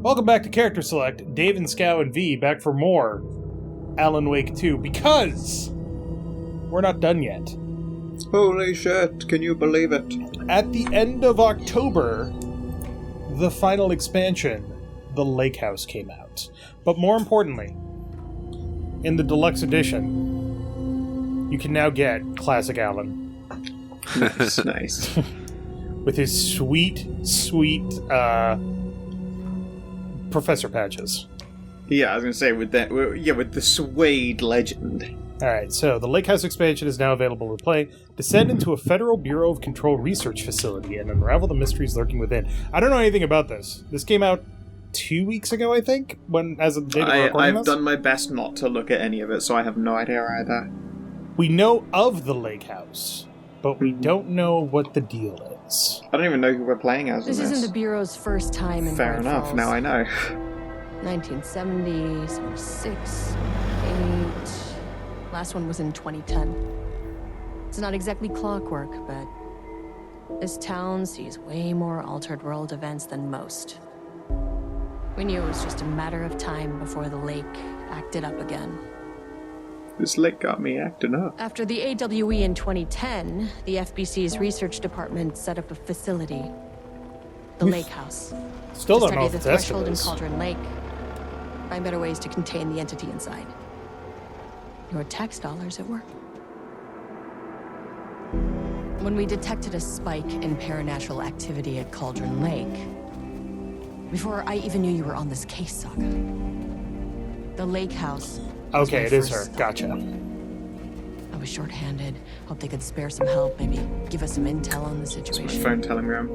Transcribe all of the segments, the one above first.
Welcome back to Character Select. Dave and Scow and V back for more Alan Wake 2 because we're not done yet. Holy shit, can you believe it? At the end of October, the final expansion, The Lake House, came out. But more importantly, in the deluxe edition, you can now get Classic Alan. Nice. With his sweet Professor Patches. Yeah, I was going to say, with the Suede legend. Alright, so the Lake House expansion is now available to play. Descend into a Federal Bureau of Control research facility and unravel the mysteries lurking within. I don't know anything about this. This came out 2 weeks ago, I think, as of the date of recording this. I've done my best not to look at any of it, so I have no idea either. We know of the Lake House, but we don't know what the deal is. I don't even know who we're playing as. This isn't the Bureau's first time in Fair Bright enough, Falls. now I know. 1970, 76, 8. Last one was in 2010. It's not exactly clockwork, but this town sees way more altered world events than most. We knew it was just a matter of time before the lake acted up again. This lake got me acting up. After the AWE in 2010, the FBC's research department set up a facility, the Lake House. Still to don't know study if the it's threshold in Estivus. Cauldron Lake, find better ways to contain the entity inside. Your tax dollars at work. When we detected a spike in paranatural activity at Cauldron Lake, before I even knew you were on this case, Saga, the Lake House. Okay, it is her. Stop. Gotcha. I was short-handed. Hoped they could spare some help, maybe give us some intel on the My situation. phone telegram.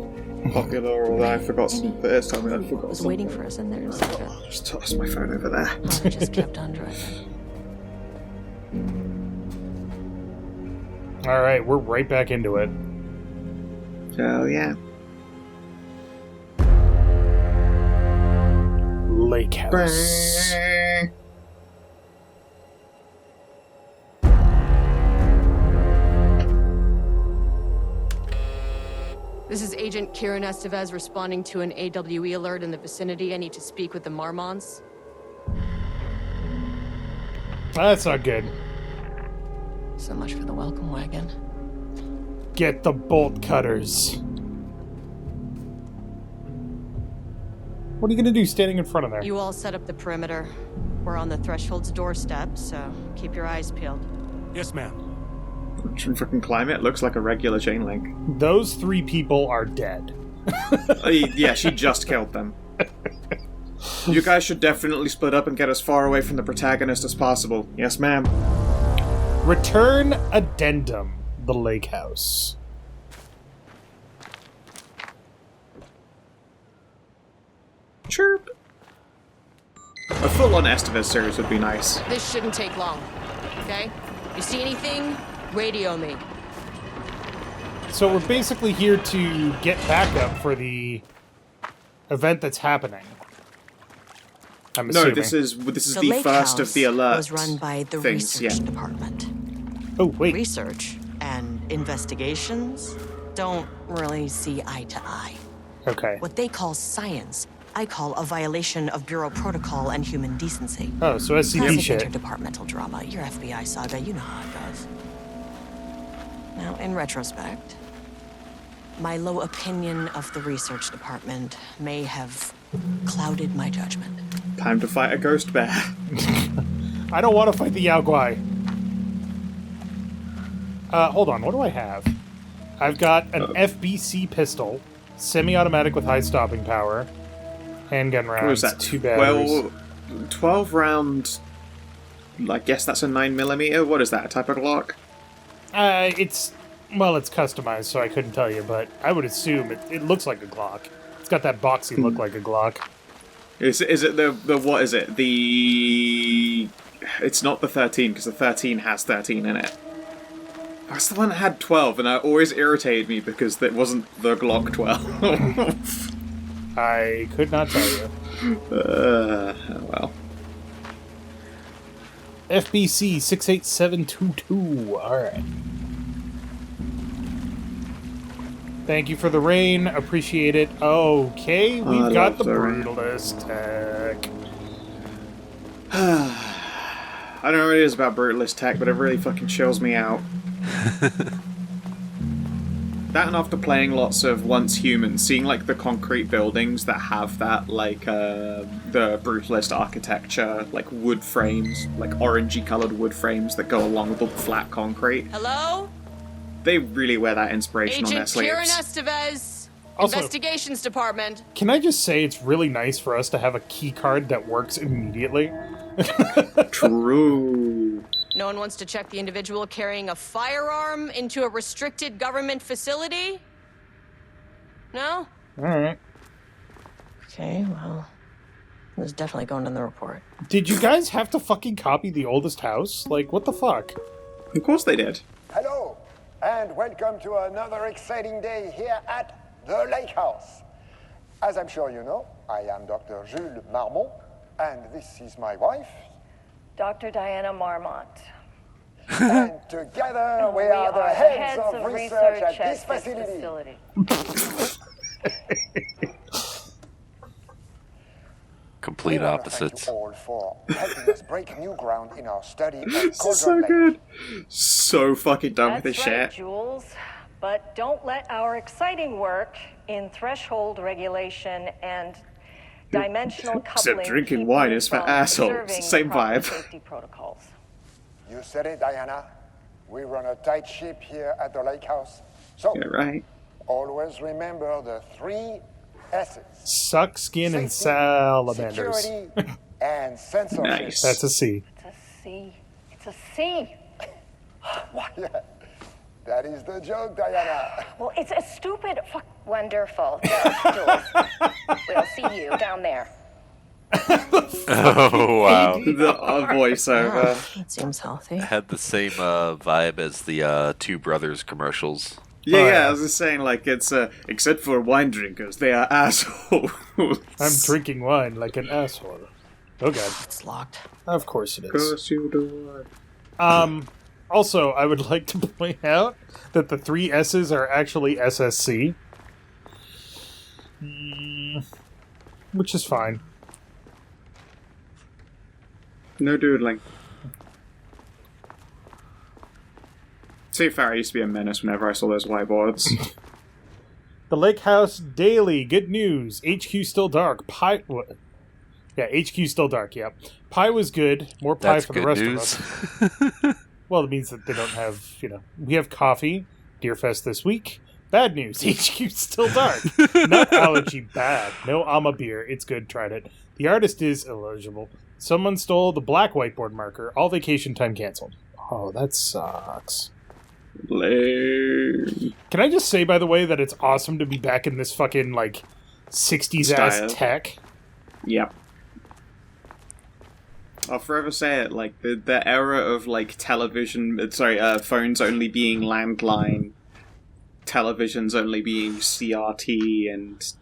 Popular, although I forgot some. It's telling me I forgot Was something. waiting for us in there. Saga. Oh, just tossed my phone over there. I just kept on driving. Alright, we're right back into it. Oh, yeah. Lake House. This is Agent Kieran Estevez responding to an AWE alert in the vicinity. I need to speak with the Marmons. That's not good. So much for the welcome wagon. Get the bolt cutters. What are you gonna do standing in front of there? You all set up the perimeter. We're on the threshold's doorstep, so keep your eyes peeled. Yes, ma'am. Freaking climate looks like a regular chain link. Those 3 people are dead. Yeah, she just killed them. You guys should definitely split up and get as far away from the protagonist as possible. Yes, ma'am. Return Addendum, The Lake House. Chirp. A full-on Estevez series would be nice. This shouldn't take long, okay? You see anything? Radio me. So we're basically here to get backup for the event that's happening. I'm assuming. No, this is the Lake first House of the alert was run by the things, research yeah. department. Oh, wait. Research and investigations don't really see eye to eye. Okay. What they call science, I call a violation of Bureau protocol and human decency. Oh, so SCP Classic shit. interdepartmental drama. Your FBI saga, you know how it goes. Now, in retrospect, my low opinion of the research department may have clouded my judgment. Time to fight a ghost bear. I don't want to fight the Yao Guai. Hold on, what do I have? I've got an FBC pistol, semi-automatic with high stopping power, handgun rounds, What was that? 2 batteries. 12 round. I guess that's a 9mm. What is that? A type of Glock? It's customized, so I couldn't tell you, but I would assume it looks like a Glock. It's got that boxy look like a Glock. Is it the what is it? It's not the 13 because the 13 has 13 in it. That's the one that had 12, and that always irritated me because it wasn't the Glock 12. I could not tell you. Oh well. FBC 68722. Alright. Thank you for the rain. Appreciate it. Okay, we've I got the love the rain. Brutalist tech. I don't know what it is about Brutalist tech, but it really fucking chills me out. That and after playing lots of Once Human, seeing like the concrete buildings that have that like the Brutalist architecture, like wood frames, like orangey coloured wood frames that go along with the flat concrete. Hello? They really wear that inspiration on their Agent Kieran sleeves. Estevez, Also- Investigations Department. Can I just say it's really nice for us to have a key card that works immediately? True. No one wants to check the individual carrying a firearm into a restricted government facility? No? Alright. Okay, well, this is definitely going in the report. Did you guys have to fucking copy the oldest house? Like, what the fuck? Of course they did. Hello, and welcome to another exciting day here at the Lake House. As I'm sure you know, I am Dr. Jules Marmont, and this is my wife. Dr. Diana Marmont. And together we are the heads of research at this facility. Complete We wanna opposites. Thank you all for helping us break new ground in our study of This is Cauldron so Lake. good. So fucking done with That's this right, shit. Jules. But don't let our exciting work in threshold regulation and dimensional coupling Except drinking keep wine you is for from assholes. observing Same proper vibe. Safety protocols. You said it, Diana. We run a tight ship here at the Lake House. So, Yeah, right. always remember the 3 S's. Suck skin and Safety, salamanders. security, and censorship. Nice. That's a C. It's a C. It's a C. Why, that is the joke, Diana. Well, it's a stupid fuck. Wonderful. Jules, we'll see you down there. Oh, wow. The voiceover. That seems healthy. Had the same vibe as the Two Brothers commercials. Yeah, I was just saying, like, it's, except for wine drinkers, they are assholes. I'm drinking wine like an asshole. Oh god. It's locked. Of course it Of is. course you do. Also, I would like to point out that the 3 S's are actually SSC. Which is fine. No doodling. To be fair, I used to be a menace whenever I saw those whiteboards. The Lake House Daily. Good news. HQ still dark. Pie. What? Yeah, HQ still dark. Yep. Pie was good. More pie That's for the good rest news. of us. Well, it means that they don't have. We have coffee. Deerfest this week. Bad news. HQ still dark. Nut allergy bad. No Ama beer. It's good. Tried it. The artist is illegible. Someone stole the black whiteboard marker. All vacation time canceled. Oh, that sucks. Lame. Can I just say, by the way, that it's awesome to be back in this fucking, 60s Style. ass tech? Yep. I'll forever say it, the era of, phones only being landline, televisions only being CRT, and,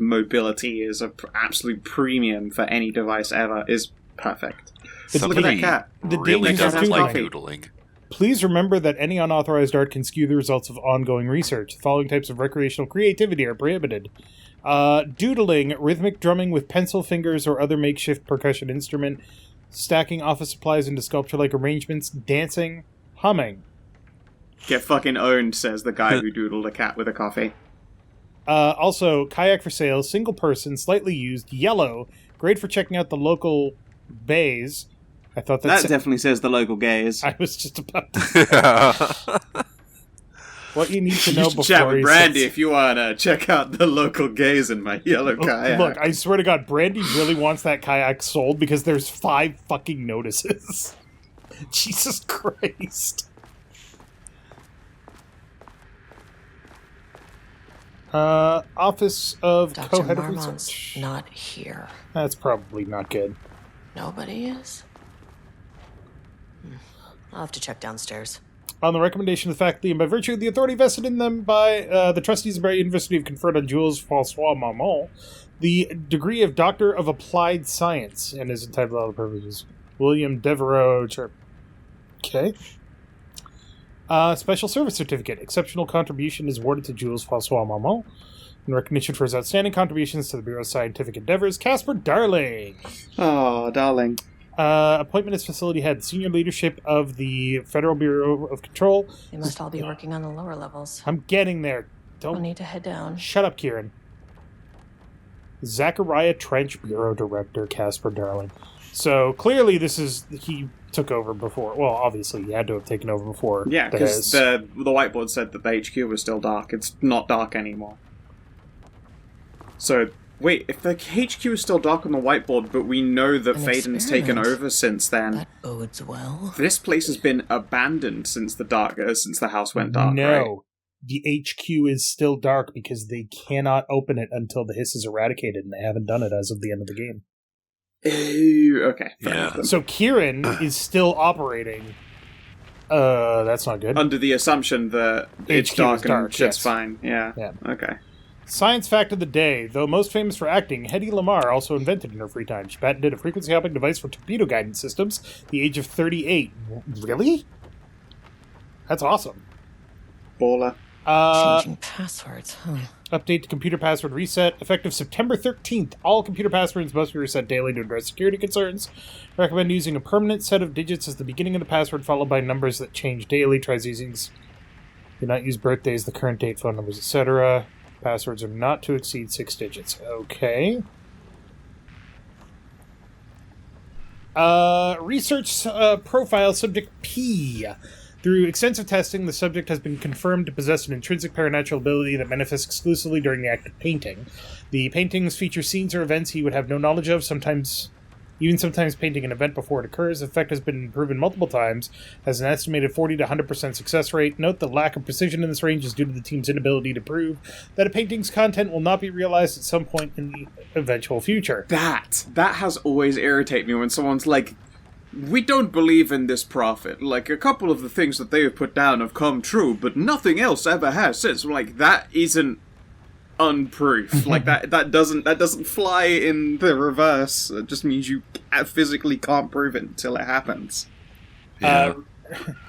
mobility is a absolute premium for any device ever, is perfect. Look at that Somebody cat. The really dangers of doesn't like coffee. doodling. Please remember that any unauthorized art can skew the results of ongoing research. The following types of recreational creativity are prohibited. Doodling, rhythmic drumming with pencil fingers or other makeshift percussion instrument, stacking office supplies into sculpture-like arrangements, dancing, humming. Get fucking owned, says the guy who doodled a cat with a coffee. Also, kayak for sale, single person, slightly used, yellow, great for checking out the local bays. I thought That definitely says the local gays. I was just about to say what you need to know You should before chat with he Brandy says- if you want to check out the local gays in my yellow kayak. Look, I swear to God, Brandy really wants that kayak sold because there's 5 fucking notices. Jesus Christ. Office of Dr. Co-Head of Marmont's Research. not here. That's probably not good. Nobody is? I'll have to check downstairs. On the recommendation of the faculty and by virtue of the authority vested in them by the trustees of Barry University have conferred on Jules Francois Marmont the degree of Doctor of Applied Science and is entitled to all the purposes. William Devereaux. Okay. Special Service Certificate. Exceptional contribution is awarded to Jules François Marmont in recognition for his outstanding contributions to the Bureau's scientific endeavors. Casper Darling. Oh, darling. Appointment as facility head. Senior leadership of the Federal Bureau of Control. They must all be working on the lower levels. I'm getting there. We'll Don't need to head down. shut up, Kieran. Zachariah Trench, Bureau Director, Casper Darling. So clearly, he took over before. Well, obviously, he had to have taken over before. Yeah, because the whiteboard said that the HQ was still dark. It's not dark anymore. So, wait, if the HQ is still dark on the whiteboard, but we know that Faden's taken over since then, That bodes well. this place has been abandoned since the house went dark, No. right? The HQ is still dark because they cannot open it until the hiss is eradicated, and they haven't done it as of the end of the game. Ooh, okay. fair Yeah. enough then. So Kieran is still operating. That's not good. Under the assumption that it's HQ dark is and dark, shit's yes. fine. Yeah. Yeah. Okay. Science fact of the day. Though most famous for acting, Hedy Lamarr also invented in her free time. She patented a frequency hopping device for torpedo guidance systems at the age of 38. Really? That's awesome. Baller. Changing passwords, huh? Update to computer password reset. Effective September 13th. All computer passwords must be reset daily to address security concerns. Recommend using a permanent set of digits as the beginning of the password, followed by numbers that change daily. Tries using... Do not use birthdays, the current date, phone numbers, etc. Passwords are not to exceed 6 digits. Okay. Research profile subject P. Through extensive testing, the subject has been confirmed to possess an intrinsic paranatural ability that manifests exclusively during the act of painting. The paintings feature scenes or events he would have no knowledge of, sometimes painting an event before it occurs. The effect has been proven multiple times, has an estimated 40 to 100% success rate. Note the lack of precision in this range is due to the team's inability to prove that a painting's content will not be realized at some point in the eventual future. That has always irritated me when someone's like, we don't believe in this prophet. Like, a couple of the things that they have put down have come true, but nothing else ever has since. Like, that isn't unproof. Like, that doesn't fly in the reverse. It just means you physically can't prove it until it happens. Yeah.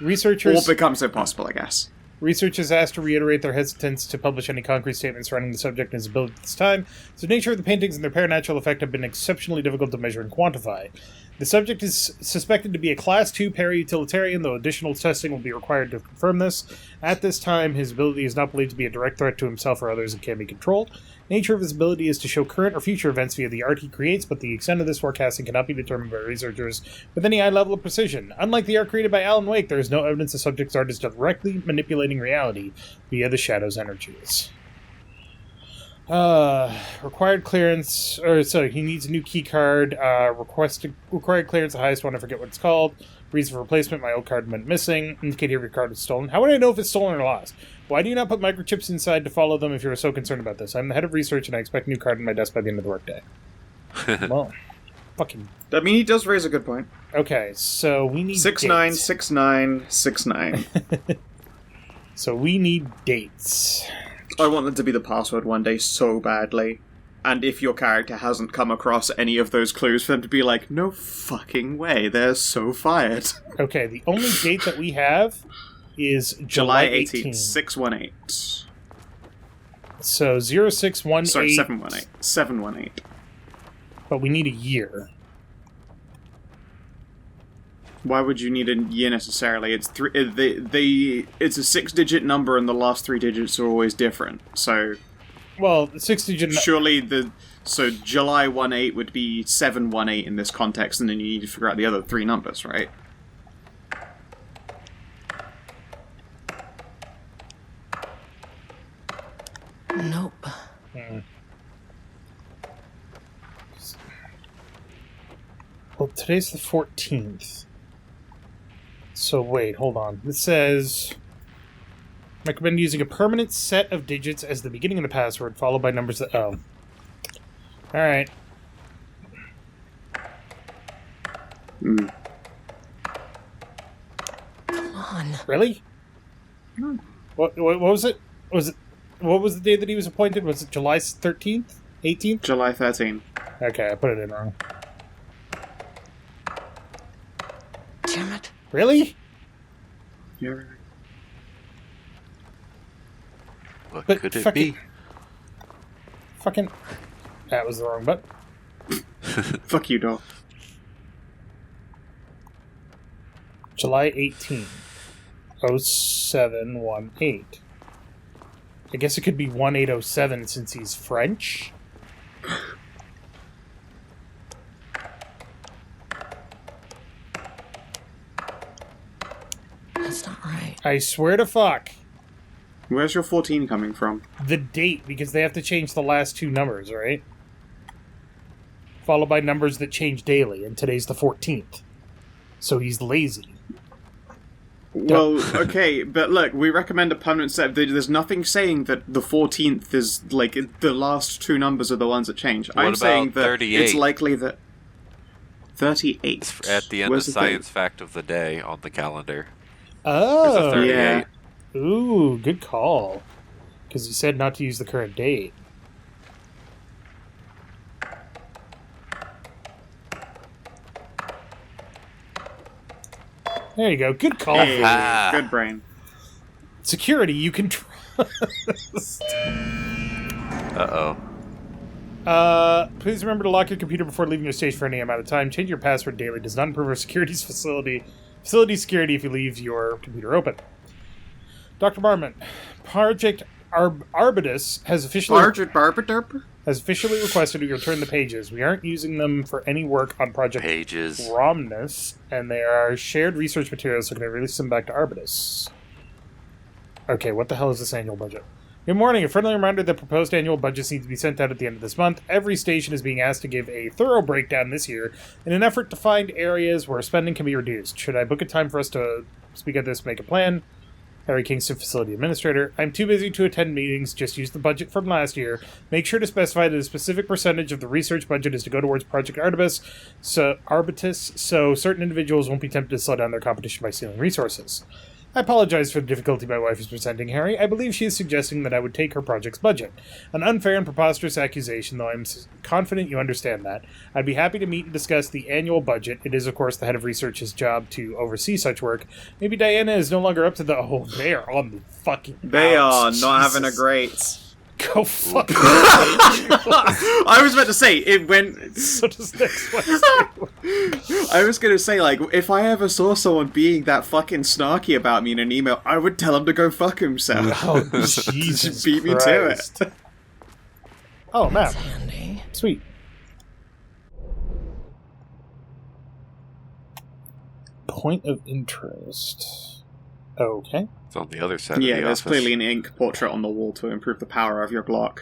Researchers... Or becomes impossible, I guess. Researchers asked to reiterate their hesitance to publish any concrete statements surrounding the subject and his ability at this time. The nature of the paintings and their paranatural effect have been exceptionally difficult to measure and quantify. The subject is suspected to be a Class 2 para-utilitarian, though additional testing will be required to confirm this. At this time, his ability is not believed to be a direct threat to himself or others and can be controlled. Nature of his ability is to show current or future events via the art he creates, but the extent of this forecasting cannot be determined by researchers with any high level of precision. Unlike the art created by Alan Wake, there is no evidence the subject's art is directly manipulating reality via the shadow's energies. Required clearance, he needs a new key card. Required clearance, the highest one, I forget what it's called. Reason for replacement, my old card went missing. Indicate if your card is stolen. How would I know if it's stolen or lost? Why do you not put microchips inside to follow them if you're so concerned about this? I'm the head of research and I expect a new card on my desk by the end of the workday. Well, fucking... I mean, he does raise a good point. Okay, so we need 696969. So we need dates. I want them to be the password one day so badly. And if your character hasn't come across any of those clues, for them to be like, no fucking way, they're so fired. Okay, the only date that we have is July July 18th, 18th. 618. So 0618. Sorry, 718. 718. But we need a year. Why would you need a year necessarily? It's it's a 6-digit number and the last 3 digits are always different. So Well, 6-digit... surely so July 18 would be 718 in this context, and then you need to figure out the other 3 numbers, right? Nope. Well, today's the 14th. So wait, hold on. It says... Recommend using a permanent set of digits as the beginning of the password, followed by numbers that... Oh. Alright. Mm. Come on. Really? What was it? What was the day that he was appointed? Was it July 13th? 18th? July 13. Okay, I put it in wrong. Damn it. Really? You're right. What But could it fucking- be? Fucking... That was the wrong button. Fuck you, dog. July 18, 0718. I guess it could be 1807 since he's French. That's not right. I swear to fuck. Where's your 14 coming from? The date, because they have to change the last two numbers, right? Followed by numbers that change daily, and today's the 14th. So he's lazy. Well, okay, but look, we recommend a permanent set. There's nothing saying that the 14th is, like, the last two numbers are the ones that change. What I'm about saying that 38? it's likely that... 38. It's at the end Where's of the Science Fact of the Day on the calendar. Oh! There's a 38. Yeah. Ooh, good call. Because he said not to use the current date. There you go. Good call. Hey, Ah. good brain. Security, you can trust. Uh-oh. Please remember to lock your computer before leaving your station for any amount of time. Change your password daily. Does not improve our facility security if you leave your computer open. Dr. Barman, Project Arbutus has officially requested we return the pages. We aren't using them for any work on Project Pages. Romnus, and they are shared research materials, so can I release them back to Arbutus? Okay, what the hell is this annual budget? Good morning. A friendly reminder that proposed annual budgets need to be sent out at the end of this month. Every station is being asked to give a thorough breakdown this year in an effort to find areas where spending can be reduced. Should I book a time for us to speak at this, make a plan? Harry Kingston, Facility Administrator. I'm too busy to attend meetings. Just use the budget from last year. Make sure to specify that a specific percentage of the research budget is to go towards Project Arbutus, so certain individuals won't be tempted to slow down their competition by stealing resources. I apologize for the difficulty my wife is presenting, Harry. I believe she is suggesting that I would take her project's budget. An unfair and preposterous accusation, though I'm confident you understand that. I'd be happy to meet and discuss the annual budget. It is, of course, the head of research's job to oversee such work. Maybe Diana is no longer up to the... Oh, they are on the fucking... They are outs. not Jesus. having a great... Go fuck I was about to say, it went... So does next one. I was gonna say, like, if I ever saw someone being that fucking snarky about me in an email, I would tell him to go fuck himself. Oh, Jesus Beat me Christ. to it. Oh, map. Handy. Sweet. Point of interest. Okay. It's on the other side of Yeah, the there's office. clearly an ink portrait on the wall to improve the power of your Glock.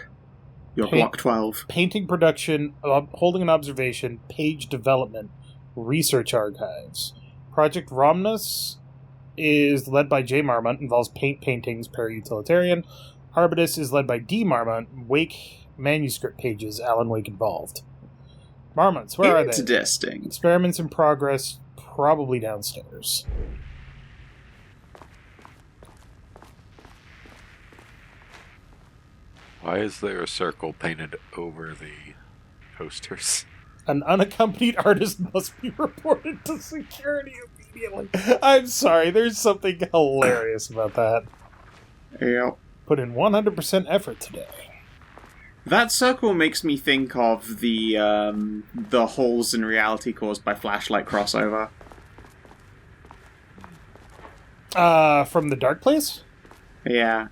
Your Paint- Glock 12. Painting production, holding an observation, page development, research archives. Project Romnus is led by J. Marmont, involves paintings, para-utilitarian. Arbutus is led by D. Marmont, Wake manuscript pages, Alan Wake involved. Marmonts, where are they? Interesting. Experiments in progress, probably downstairs. Why is there a circle painted over the posters? An unaccompanied artist must be reported to security immediately. I'm sorry, there's something hilarious about that. Yep. Put in 100% effort today. That circle makes me think of the holes in reality caused by flashlight crossover. From the Dark Place? Yeah.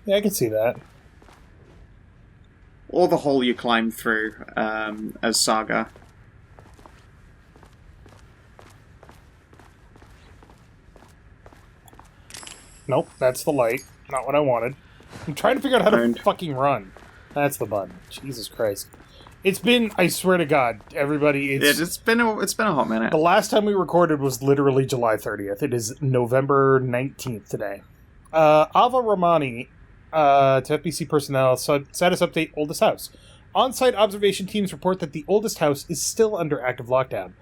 Yeah, I can see that. Or the hole you climb through, as Saga. Nope, that's the light. Not what I wanted. I'm trying to figure out how to Burned. fucking run. That's the button. Jesus Christ. It's been, I swear to God, everybody, It's been a hot minute. the last time we recorded was literally July 30th. It is November 19th today. Ava Romani, to FBC personnel, status update, oldest house. On-site observation teams report that the oldest house is still under active lockdown.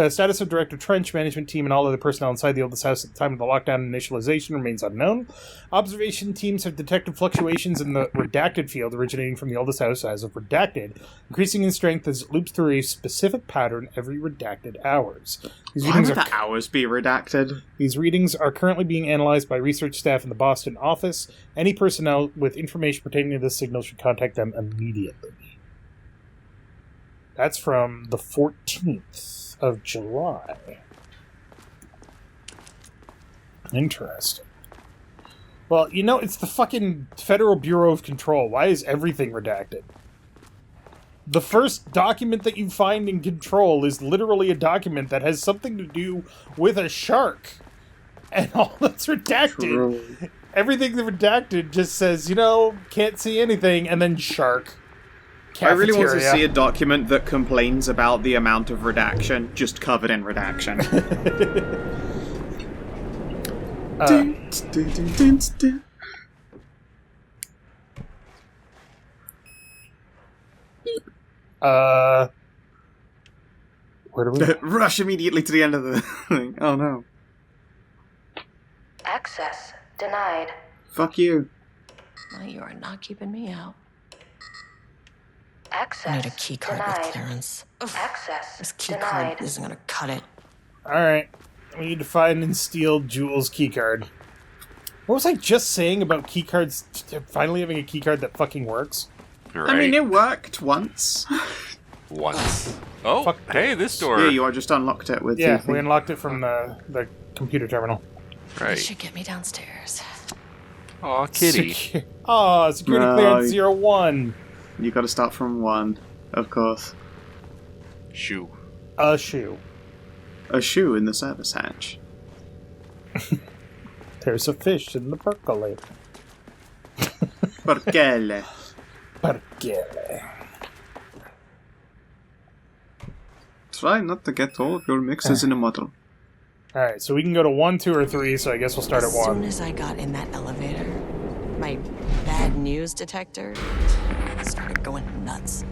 Status of Director Trench, management team, and all other personnel inside the oldest house at the time of the lockdown initialization remains unknown. Observation teams have detected fluctuations in the redacted field originating from the oldest house as of redacted, increasing in strength as it loops through a specific pattern every redacted hours. Why would the hours be redacted? These readings are currently being analyzed by research staff in the Boston office. Any personnel with information pertaining to this signal should contact them immediately. That's from the 14th of July. Interesting. Well, it's the fucking Federal Bureau of Control. Why is everything redacted? The first document that you find in Control is literally a document that has something to do with a shark. And all that's redacted. True. Everything that's redacted just says, can't see anything, and then shark. Cafeteria. I really want to see a document that complains about the amount of redaction, just covered in redaction. Where do we rush immediately to the end of the thing? Oh no. Access denied. Fuck you. Well, you are not keeping me out. Access I need a key card denied. with clearance. Access This key denied. card isn't gonna cut it. Alright. We need to find and steal Jules' keycard. What was I just saying about keycards? Finally having a keycard that fucking works? Right. I mean, it worked once. Once. Oh, Fuck. hey, this door. Yeah, you just unlocked it with Yeah, we unlocked it from the computer terminal. This Right. should get me downstairs. Aw, kitty. Security No. clearance 01. You gotta start from 1, of course. Shoe. A shoe. A shoe in the service hatch. There's a fish in the percolator. Perkele. Perkele. Try not to get all of your mixes in a muddle. Alright, so we can go to 1, 2, or 3, so I guess we'll start at As soon 1. as I got in that elevator, my bad news detector started going nuts.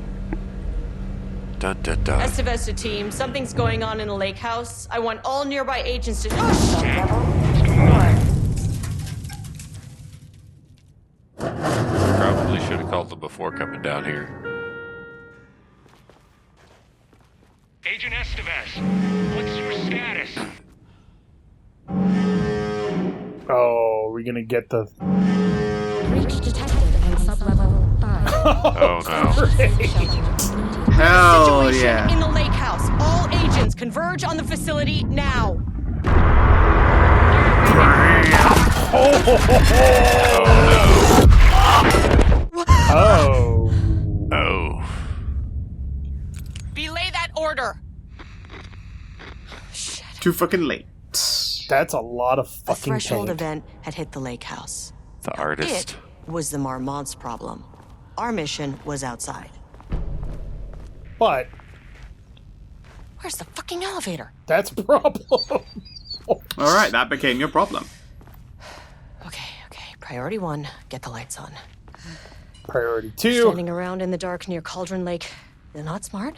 Dun dun dun. Estevesta team, something's going on in the lake house. I want all nearby agents to... Oh, shit! Probably should have called them before coming down here. Agent Estevez, what's your status? Oh, we're gonna get the... Breach detected on sublevel 5. Oh no. Hell Situation yeah. in the lake house. All agents converge on the facility now. Oh. Oh. Belay that order. Shit. Too fucking late. That's a lot of A fucking threshold paint. event had hit the lake house. The artist. It was the Marmont's problem. Our mission was outside. But Where's the fucking elevator? that's a problem. Alright, that became your problem. Okay. Priority 1, get the lights on. Priority 2. Standing around in the dark near Cauldron Lake, they're not smart.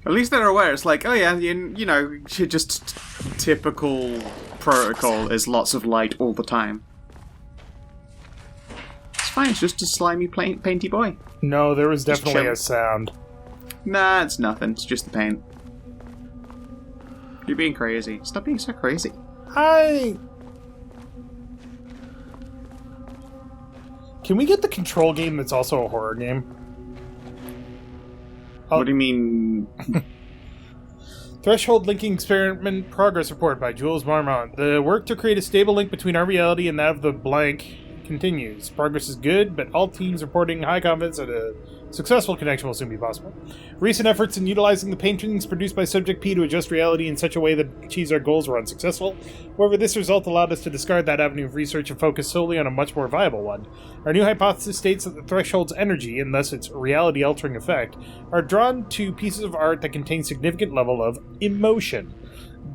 At least they're aware. It's like, oh yeah, you know, just typical protocol is lots of light all the time. It's fine, it's just a slimy, painty boy. No, there was Just definitely chill. a sound. Nah, it's nothing. It's just the paint. You're being crazy. Stop being so crazy. Can we get the Control game that's also a horror game? Oh. What do you mean? Threshold Linking Experiment Progress Report by Jules Marmont. The work to create a stable link between our reality and that of the blank continues. Progress is good, but all teams reporting high confidence that a successful connection will soon be possible. Recent efforts in utilizing the paintings produced by Subject P to adjust reality in such a way that achieves our goals were unsuccessful. However, this result allowed us to discard that avenue of research and focus solely on a much more viable one. Our new hypothesis states that the Threshold's energy, and thus its reality-altering effect, are drawn to pieces of art that contain significant level of emotion.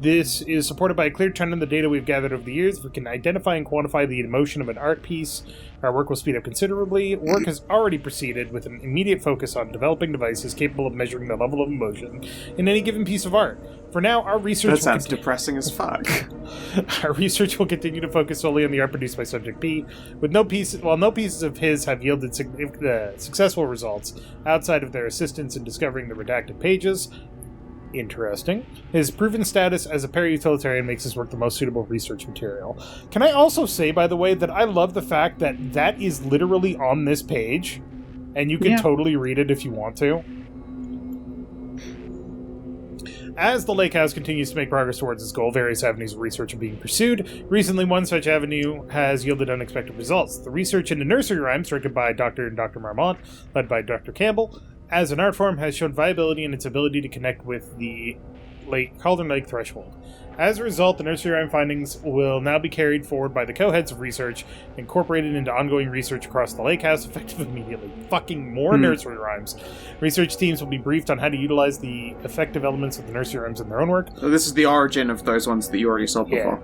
This is supported by a clear trend in the data we've gathered over the years. If we can identify and quantify the emotion of an art piece, our work will speed up considerably. Work has already proceeded with an immediate focus on developing devices capable of measuring the level of emotion in any given piece of art. For now, our research... That sounds depressing as fuck. Our research will continue to focus solely on the art produced by Subject P. While no pieces of his have yielded successful results outside of their assistance in discovering the redacted pages... Interesting. His proven status as a para-utilitarian makes his work the most suitable research material. Can I also say, by the way, that I love the fact that that is literally on this page, and you can totally read it if you want to. As the Lake House continues to make progress towards its goal, various avenues of research are being pursued. Recently, one such avenue has yielded unexpected results. The research into nursery rhymes, directed by Dr. and Dr. Marmont, led by Dr. Campbell, as an art form, has shown viability in its ability to connect with the Cauldron Lake threshold. As a result, the nursery rhyme findings will now be carried forward by the co-heads of research, incorporated into ongoing research across the Lake House, effective immediately. Fucking more nursery rhymes. Research teams will be briefed on how to utilize the effective elements of the nursery rhymes in their own work. So this is the origin of those ones that you already saw before.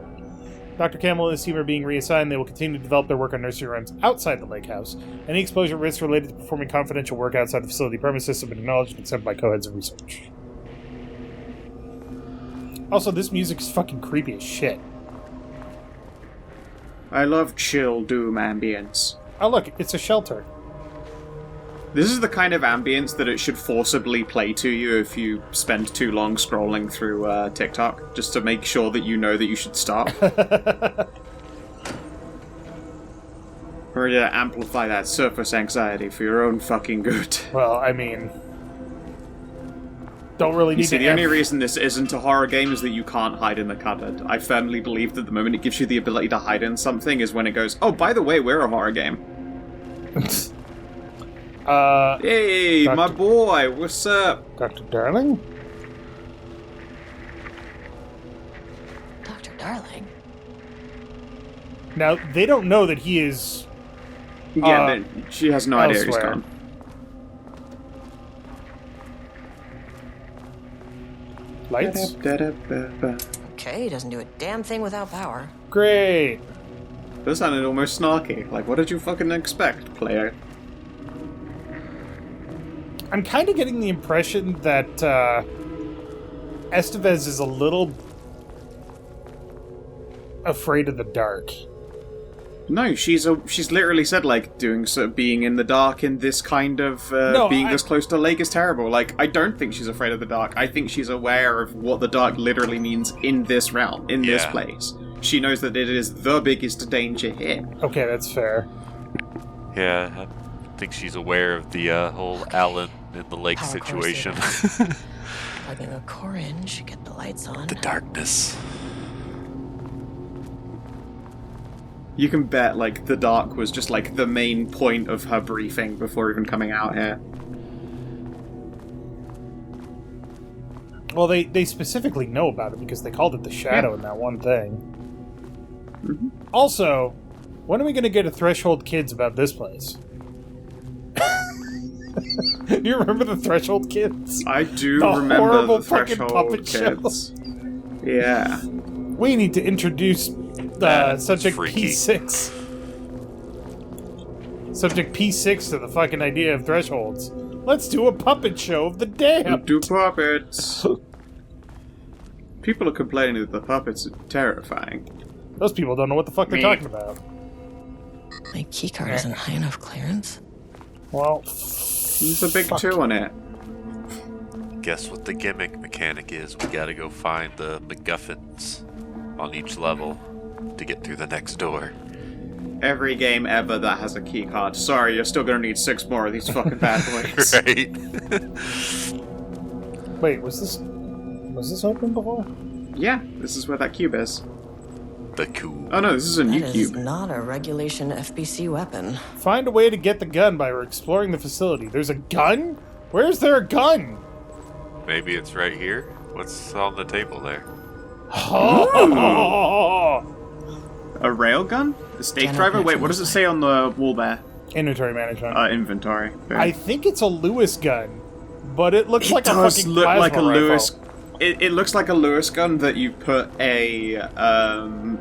Dr. Campbell and his team are being reassigned. They will continue to develop their work on nursery rhymes outside the Lake House. Any exposure risks related to performing confidential work outside the facility premises have been acknowledged and accepted by co-heads of research. Also, this music is fucking creepy as shit. I love chill doom ambience. Oh look, it's a shelter. This is the kind of ambience that it should forcibly play to you if you spend too long scrolling through TikTok, just to make sure that you know that you should stop. Or to amplify that surface anxiety for your own fucking good. Well, I mean... Don't really need to... The only reason this isn't a horror game is that you can't hide in the cupboard. I firmly believe that the moment it gives you the ability to hide in something is when it goes, oh, by the way, we're a horror game. Hey, my boy, what's up? Dr. Darling? Dr. Darling? Now, they don't know that he is... Yeah, she has no idea he's gone. Lights? Okay, he doesn't do a damn thing without power. Great! That sounded almost snarky. Like, what did you fucking expect, player? I'm kind of getting the impression that Estevez is a little afraid of the dark. No, she's literally said, like, being in the dark in this kind of, being this close to the lake is terrible. Like, I don't think she's afraid of the dark. I think she's aware of what the dark literally means in this realm, in this place. She knows that it is the biggest danger here. Okay, that's fair. Yeah, I think she's aware of the whole Alan in the lake situation. Plugging a core in should get the lights on. The darkness. You can bet, like, the dark was just, like, the main point of her briefing before even coming out here. Well, they specifically know about it because they called it the Shadow in that one thing. Mm-hmm. Also, when are we going to get a Threshold Kids about this place? Do you remember the Threshold Kids? I do the remember horrible the Threshold puppet Kids. Show. Yeah. We need to introduce Subject freaky. P6. Subject P6 to the fucking idea of thresholds. Let's do a puppet show of the damn. Do puppets. People are complaining that the puppets are terrifying. Those people don't know what the fuck they're talking about. My keycard isn't high enough clearance. Well, there's a big 2 on it. Guess what the gimmick mechanic is? We gotta go find the MacGuffins on each level to get through the next door. Every game ever that has a keycard. Sorry, you're still gonna need 6 more of these fucking bad boys. Right. Wait, was this open before? Yeah, this is where that cube is. The cool. Oh no, this is a new That cube. is not a regulation FBC weapon. Find a way to get the gun by exploring the facility. There's a gun? Where's there a gun? Maybe it's right here? What's on the table there? Oh! A railgun? A stake driver? Wait, what does it say on the wall there? Inventory management. Inventory. I think it's a Lewis gun, but it looks like a does fucking look plasma like a rifle. Lewis. It looks like a Lewis gun that you put a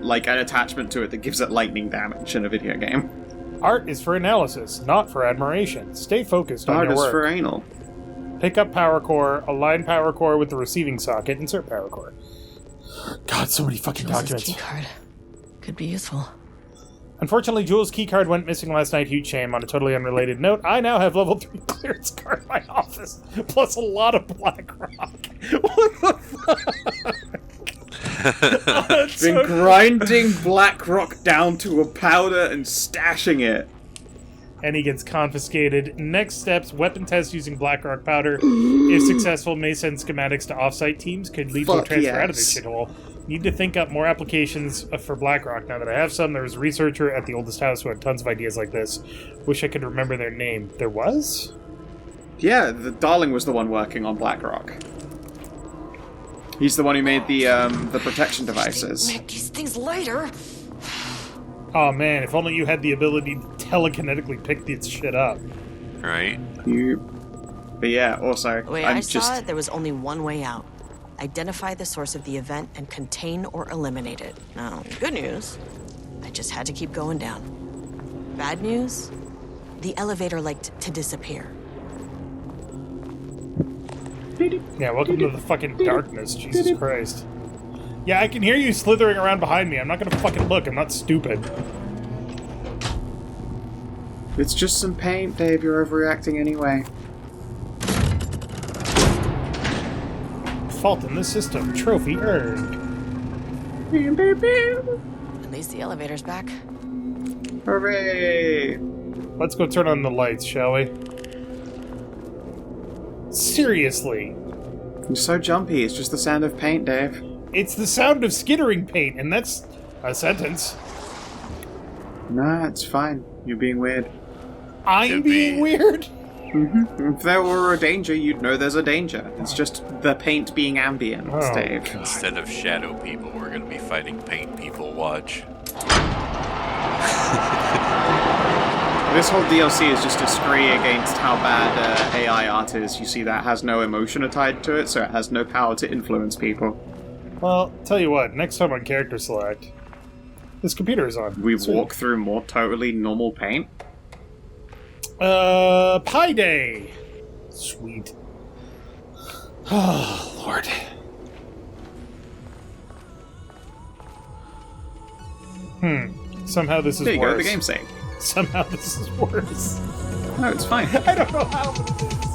like an attachment to it that gives it lightning damage in a video game. Art is for analysis, not for admiration. Stay focused on Art your is work. for anal. Pick up power core, align power core with the receiving socket, insert power core. God, so many fucking Jules' documents. keycard could be useful. Unfortunately, Jules' keycard went missing last night. Huge shame. On a totally unrelated note, I now have level 3 clearance card in my office, plus a lot of black rock. What the fuck? Been grinding black rock down to a powder and stashing it. And he gets confiscated. Next steps, weapon test using black rock powder. If successful, may send schematics to offsite teams. Could lead to a Fuck transfer out of yes. this shithole. Need to think up more applications for BlackRock now that I have some. There was a researcher at the oldest house who had tons of ideas like this. Wish I could remember their name. There was? Yeah, the Darling was the one working on Blackrock. He's the one who made the protection devices. Make these things lighter. Oh man, if only you had the ability to telekinetically pick this shit up. Right? But yeah, also, The way I'm I just... saw it, there was only one way out. Identify the source of the event and contain or eliminate it. Now, good news, I just had to keep going down. Bad news, the elevator liked to disappear. Yeah, welcome to the fucking darkness, Jesus Christ. Yeah, I can hear you slithering around behind me. I'm not gonna fucking look, I'm not stupid. It's just some paint, Dave. You're overreacting anyway. Fault in the system. Trophy earned. At least the elevator's back. Hooray! Let's go turn on the lights, shall we? Seriously. You're so jumpy. It's just the sound of paint, Dave. It's the sound of skittering paint, and that's a sentence. Nah, it's fine. You're being weird. I'm Could being be. weird? If there were a danger, you'd know there's a danger. It's just the paint being ambient, Oh, Dave. God. Instead of shadow people, we're gonna be fighting paint people. Watch. This whole DLC is just a scree against how bad AI art is. You see, that has no emotion tied to it, so it has no power to influence people. Well, tell you what, next time on CharacterSelect, this computer is on. We Sweet. walk through more totally normal paint. Pi Day! Sweet. Oh, Lord. Somehow this is There you worse. go, the game's saved. Somehow this is worse. No, it's fine. I don't know how, but it is.